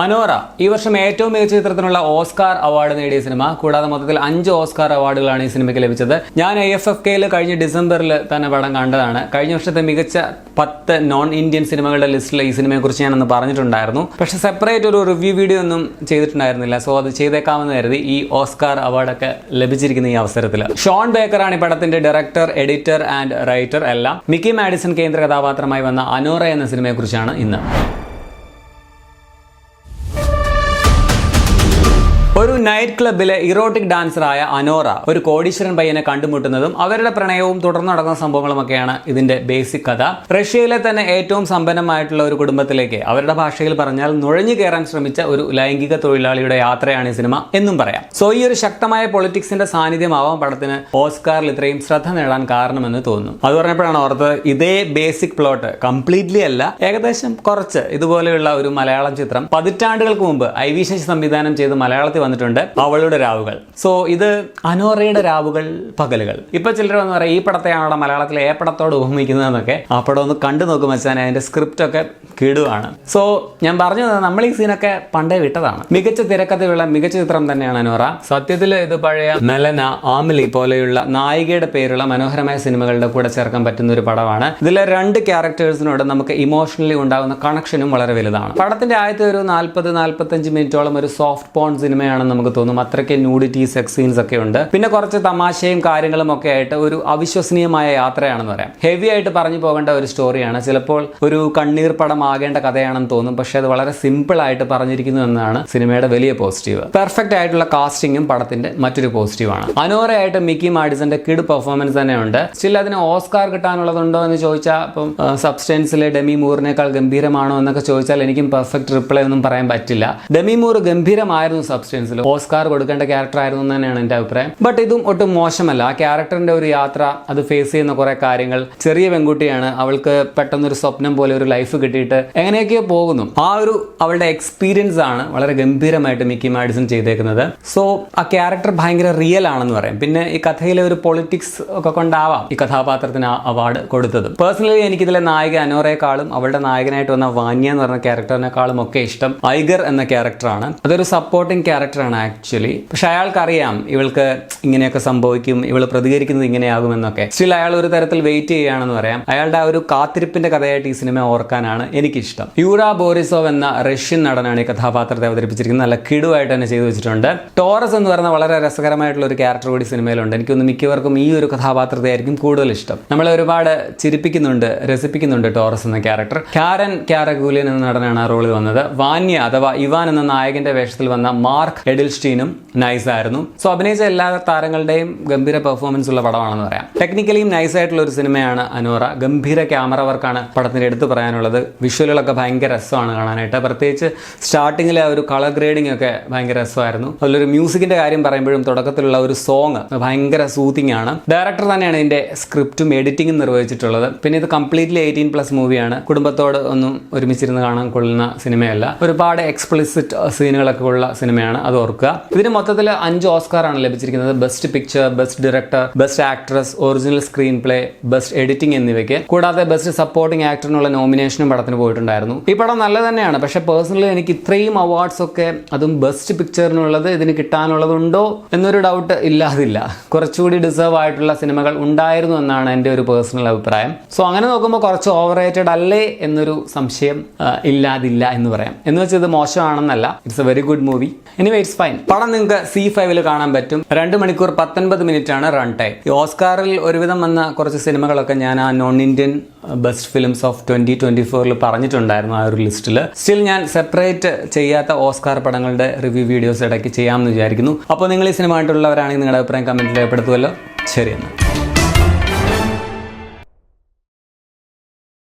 Anora ഈ വർഷം ഏറ്റവും മികച്ച ചിത്രത്തിനുള്ള ഓസ്കാർ അവാർഡ് നേടിയ സിനിമ. കൂടാതെ മൊത്തത്തിൽ 5 ഓസ്കാർ അവാർഡുകളാണ് ഈ സിനിമയ്ക്ക് ലഭിച്ചത്. ഞാൻ IFFKയിൽ കഴിഞ്ഞ ഡിസംബറിൽ തന്നെ പടം കണ്ടതാണ്. കഴിഞ്ഞ വർഷത്തെ മികച്ച 10 നോൺ ഇന്ത്യൻ സിനിമകളുടെ ലിസ്റ്റിൽ ഈ സിനിമയെക്കുറിച്ച് ഞാനൊന്ന് പറഞ്ഞിട്ടുണ്ടായിരുന്നു. പക്ഷെ സെപ്പറേറ്റ് ഒരു റിവ്യൂ വീഡിയോ ഒന്നും ചെയ്തിട്ടുണ്ടായിരുന്നില്ല. സോ അത് ചെയ്തേക്കാമെന്ന് കരുതി ഈ ഓസ്കാർ അവാർഡൊക്കെ ലഭിച്ചിരിക്കുന്ന ഈ അവസരത്തിൽ. ഷോൺ ബേക്കറാണ് ഈ പടത്തിന്റെ ഡയറക്ടർ, എഡിറ്റർ ആൻഡ് റൈറ്റർ എല്ലാം. മിക്കി മാഡിസൺ കേന്ദ്ര കഥാപാത്രമായി വന്ന അനോറ എന്ന സിനിമയെക്കുറിച്ചാണ് ഇന്ന്. ഒരു നൈറ്റ് ക്ലബിലെ ഇറോട്ടിക് ഡാൻസറായ അനോറ ഒരു കോടീശ്വരൻ പയ്യനെ കണ്ടുമുട്ടുന്നതും അവരുടെ പ്രണയവും തുടർന്ന് നടക്കുന്ന സംഭവങ്ങളുമൊക്കെയാണ് ഇതിന്റെ ബേസിക് കഥ. റഷ്യയിലെ തന്നെ ഏറ്റവും സമ്പന്നമായിട്ടുള്ള ഒരു കുടുംബത്തിലേക്ക് അവരുടെ ഭാഷയിൽ പറഞ്ഞാൽ നുഴഞ്ഞു കയറാൻ ശ്രമിച്ച ഒരു ലൈംഗിക തൊഴിലാളിയുടെ യാത്രയാണ് ഈ സിനിമ എന്നും പറയാം. സോ ഈ ഒരു ശക്തമായ പൊളിറ്റിക്സിന്റെ സാന്നിധ്യമാവാം പടത്തിന് ഓസ്കാറിൽ ഇത്രയും ശ്രദ്ധ നേടാൻ കാരണമെന്ന് തോന്നുന്നു. അത് പറഞ്ഞപ്പോഴാണ് ഓർത്തത്, ഇതേ ബേസിക് പ്ലോട്ട് കംപ്ലീറ്റ്ലി അല്ല, ഏകദേശം കുറച്ച് ഇതുപോലെയുള്ള ഒരു മലയാളം ചിത്രം പതിറ്റാണ്ടുകൾക്ക് മുമ്പ് IV ശശി സംവിധാനം ചെയ്ത് മലയാളത്തിൽ വന്നിട്ടുണ്ട്, അവളുടെ രാവുകൾ. സോ ഇത് അനോറയുടെ രാവുകൾ പകലുകൾ. ഇപ്പൊ ചിലർ വന്ന് പറയാം, ഈ പടത്തെയാണോ മലയാളത്തിലെ ഏ പടത്തോട് ഉപമിക്കുന്നതെന്നൊക്കെ. ആ പടം ഒന്ന് കണ്ടു നോക്കും വെച്ചാൽ അതിന്റെ സ്ക്രിപ്റ്റ് ഒക്കെ കിടുവാണ്. സോ ഞാൻ പറഞ്ഞത്, നമ്മൾ ഈ സീനൊക്കെ പണ്ടേ വിട്ടതാണ്. മികച്ച തിരക്കഥയുള്ള മികച്ച ചിത്രം തന്നെയാണ് അനോറ. സത്യത്തിൽ ഇത് പഴയ മെലന, ആമിലി പോലെയുള്ള നായികയുടെ പേരുള്ള മനോഹരമായ സിനിമകളുടെ കൂടെ ചേർക്കാൻ പറ്റുന്ന ഒരു പടമാണ്. ഇതിലെ 2 ക്യാരക്ടേഴ്സിനോട് നമുക്ക് ഇമോഷണലി ഉണ്ടാകുന്ന കണക്ഷനും വളരെ വലുതാണ്. പടത്തിന്റെ ആദ്യത്തെ ഒരു 40-45 മിനിറ്റോളം ഒരു സോഫ്റ്റ് പോൺ സിനിമയാണെന്ന് നമുക്ക് തോന്നും. അത്രയ്ക്ക് ന്യൂഡിറ്റി, സെക്സ് സീൻസ് ഒക്കെ ഉണ്ട്. പിന്നെ കുറച്ച് തമാശയും കാര്യങ്ങളും ഒക്കെ ആയിട്ട് ഒരു അവിശ്വസനീയമായ യാത്രയാണെന്ന് പറയാം. ഹെവി ആയിട്ട് പറഞ്ഞു പോകേണ്ട ഒരു സ്റ്റോറിയാണ്. ചിലപ്പോൾ ഒരു കണ്ണീർ പടം ആകേണ്ട കഥയാണെന്ന് തോന്നും, പക്ഷെ അത് വളരെ സിമ്പിൾ ആയിട്ട് പറഞ്ഞിരിക്കുന്നു എന്നതാണ് സിനിമയുടെ വലിയ പോസിറ്റീവ്. പെർഫെക്റ്റ് ആയിട്ടുള്ള കാസ്റ്റിംഗും പടത്തിന്റെ മറ്റൊരു പോസിറ്റീവാണ്. അനോറയായിട്ട് മിക്കി മാഡിസന്റെ കിഡ് പെർഫോമൻസ് തന്നെ ഉണ്ട്. സ്റ്റിൽ അതിന് ഓസ്കാർ കിട്ടാനുള്ളതുണ്ടോ എന്ന് ചോദിച്ചാൽ, ഇപ്പം സബ്സ്റ്റൻസിലെ ഡെമി മൂറിനേക്കാൾ ഗംഭീരമാണോ എന്നൊക്കെ ചോദിച്ചാൽ എനിക്കും പെർഫെക്റ്റ് റിപ്ലൈ ഒന്നും പറയാൻ പറ്റില്ല. ഡെമി മൂർ ഗംഭീരമായിരുന്നു സബ്സ്റ്റൻസിൽ, ഓസ്കാർ കൊടുക്കേണ്ട ക്യാരക്ടർ ആയിരുന്നു തന്നെയാണ് എന്റെ അഭിപ്രായം. ബട്ട് ഇതും ഒട്ടും മോശമല്ല. ആ ക്യാരക്ടറിന്റെ ഒരു യാത്ര, അത് ഫേസ് ചെയ്യുന്ന കുറെ കാര്യങ്ങൾ. ചെറിയ പെൺകുട്ടിയാണ്, അവൾക്ക് പെട്ടെന്നൊരു സ്വപ്നം പോലെ ഒരു ലൈഫ് കിട്ടിയിട്ട് എങ്ങനെയൊക്കെയോ പോകുന്നു. ആ ഒരു അവളുടെ എക്സ്പീരിയൻസ് ആണ് വളരെ ഗംഭീരമായിട്ട് മിക്കി മാഡിസൺ ചെയ്തേക്കുന്നത്. സോ ആ ക്യാരക്ടർ ഭയങ്കര റിയൽ ആണെന്ന് പറയാം. പിന്നെ ഈ കഥയിലെ ഒരു പൊളിറ്റിക്സ് ഒക്കെ കൊണ്ടാവാം ഈ കഥാപാത്രത്തിന് ആ അവാർഡ് കൊടുത്തത്. പേഴ്സണലി എനിക്കിതിലെ നായിക അനോറയെക്കാളും അവളുടെ നായകനായിട്ട് വന്ന വാന്യ എന്ന് പറഞ്ഞ ക്യാരക്ടറിനെക്കാളും ഒക്കെ ഇഷ്ടം ഐഗർ എന്ന ക്യാരക്ടറാണ്. അതൊരു സപ്പോർട്ടിംഗ് ക്യാരക്ടറാണ് ആക്ച്വലി. പക്ഷെ അയാൾക്കറിയാം ഇവൾക്ക് ഇങ്ങനെയൊക്കെ സംഭവിക്കും, ഇവൾ പ്രതികരിക്കുന്നത് ഇങ്ങനെയാകുമെന്നൊക്കെ. സ്റ്റിൽ അയാൾ ഒരു തരത്തിൽ വെയിറ്റ് ചെയ്യുകയാണെന്ന് പറയാം. അയാളുടെ ആ ഒരു കാത്തിരിപ്പിന്റെ കഥയായിട്ട് ഈ സിനിമ ഓർക്കാനാണ് എനിക്കിഷ്ടം. യൂറാ ബോറിസോവ് എന്ന റഷ്യൻ നടനാണ് ഈ കഥാപാത്രത്തെ അവതരിപ്പിച്ചിരിക്കുന്നത്. നല്ല കിടുവായിട്ട് തന്നെ ചെയ്തു വെച്ചിട്ടുണ്ട്. ടോറസ് എന്ന് പറയുന്ന വളരെ രസകരമായിട്ടുള്ള ഒരു ക്യാരക്ടർ കൂടി സിനിമയിലുണ്ട്. എനിക്കൊന്ന് മിക്കവർക്കും ഈ ഒരു കഥാപാത്രത്തെ ആയിരിക്കും കൂടുതൽ ഇഷ്ടം. നമ്മളെ ഒരുപാട് ചിരിപ്പിക്കുന്നുണ്ട്, രസിപ്പിക്കുന്നുണ്ട് ടോറസ് എന്ന ക്യാരക്ടർ. കാരൻ ക്യാരഗൂലിയൻ എന്ന നടനാണ് ആ റോളിൽ വന്നത്. വാന്യ അഥവാ ഇവാൻ എന്ന നായകന്റെ വേഷത്തിൽ വന്ന മാർക്ക് എഡിൽസ്റ്റീനും നൈസ് ആയിരുന്നു. സോ അഭിനയിച്ച എല്ലാ താരങ്ങളുടെയും ഗംഭീര പെർഫോമൻസ് ഉള്ള പടമാണെന്ന് പറയാം. ടെക്നിക്കലിയും നൈസ് ആയിട്ടുള്ള ഒരു സിനിമയാണ് അനോറ. ഗംഭീര ക്യാമറ വർക്കാണ് പടത്തിന് എടുത്തു പറയാനുള്ളത്. വിഷ്വലുകളൊക്കെ ഭയങ്കര രസമാണ് കാണാനായിട്ട്. പ്രത്യേകിച്ച് സ്റ്റാർട്ടിങ്ങിലെ ഒരു കളർ ഗ്രേഡിംഗ് ഒക്കെ ഭയങ്കര രസമായിരുന്നു. അതിലൊരു മ്യൂസിക്കിന്റെ കാര്യം പറയുമ്പോഴും തുടക്കത്തിലുള്ള ഒരു സോങ് ഭയങ്കര സൂത്തിങ് ആണ്. ഡയറക്ടർ തന്നെയാണ് ഇതിന്റെ സ്ക്രിപ്റ്റും എഡിറ്റിംഗും നിർവഹിച്ചിട്ടുള്ളത്. പിന്നെ ഇത് കംപ്ലീറ്റ്ലി 18+ മൂവിയാണ്. കുടുംബത്തോട് ഒന്നും ഒരുമിച്ചിരുന്ന് കാണാൻ കൊള്ളുന്ന സിനിമയല്ല. ഒരുപാട് എക്സ്പ്ലിസിറ്റ് സീനുകളൊക്കെ ഉള്ള സിനിമയാണ്, അത് ഓർക്കുക. ഇതിന് മൊത്തത്തിൽ 5 ഓസ്കാറാണ് ലഭിച്ചിരിക്കുന്നത്. Best picture, best director, best actress, original screen play, best editing എന്നിവയ്ക്ക്. കൂടാതെ ബെസ്റ്റ് സപ്പോർട്ടിംഗ് ആക്ടറിനുള്ള നോമിനേഷനും പടത്തിന് പോയിട്ടുണ്ടായിരുന്നു. ഈ പടം നല്ല തന്നെയാണ്. പക്ഷെ പേഴ്സണലി എനിക്ക് ഇത്രയും അവാർഡ്സ് ഒക്കെ, അതും ബെസ്റ്റ് പിക്ചറിനുള്ളത് ഇതിന് കിട്ടാനുള്ളതുണ്ടോ എന്നൊരു ഡൗട്ട് ഇല്ലാതില്ല. കുറച്ചുകൂടി ഡിസേർവ് ആയിട്ടുള്ള സിനിമകൾ ഉണ്ടായിരുന്നു എന്നാണ് എൻ്റെ ഒരു പേഴ്സണൽ അഭിപ്രായം. സോ അങ്ങനെ നോക്കുമ്പോൾ കുറച്ച് ഓവർ റേറ്റഡ് അല്ലേ എന്നൊരു സംശയം ഇല്ലാതില്ല എന്ന് പറയാം. എന്ന് വെച്ചാൽ ഇത് മോശമാണെന്നല്ല, it's a very good movie. Anyway it's fine. പടം നിങ്ങൾക്ക് C5 കാണാൻ പറ്റും. 2 മണിക്കൂർ 19 മിനിറ്റ് ആണ് റൺ ടൈം. ഈ ഓസ്കാറിൽ ഒരുവിധം വന്ന കുറച്ച് സിനിമകളൊക്കെ ഞാൻ ആ non Indian best films of 2024 പറഞ്ഞിട്ടുണ്ടായിരുന്നു ആ ഒരു ലിസ്റ്റിൽ. സ്റ്റിൽ ഞാൻ സെപ്പറേറ്റ് ചെയ്യാത്ത ഓസ്കാർ പടങ്ങളുടെ റിവ്യൂ വീഡിയോസ് ഇടയ്ക്ക് ചെയ്യാമെന്ന് വിചാരിക്കുന്നു. അപ്പോൾ നിങ്ങൾ ഈ സിനിമ ആയിട്ടുള്ളവരാണെങ്കിൽ നിങ്ങളുടെ അഭിപ്രായം കമന്റിൽ രേഖപ്പെടുത്തുമല്ലോ. ശരി എന്നാൽ.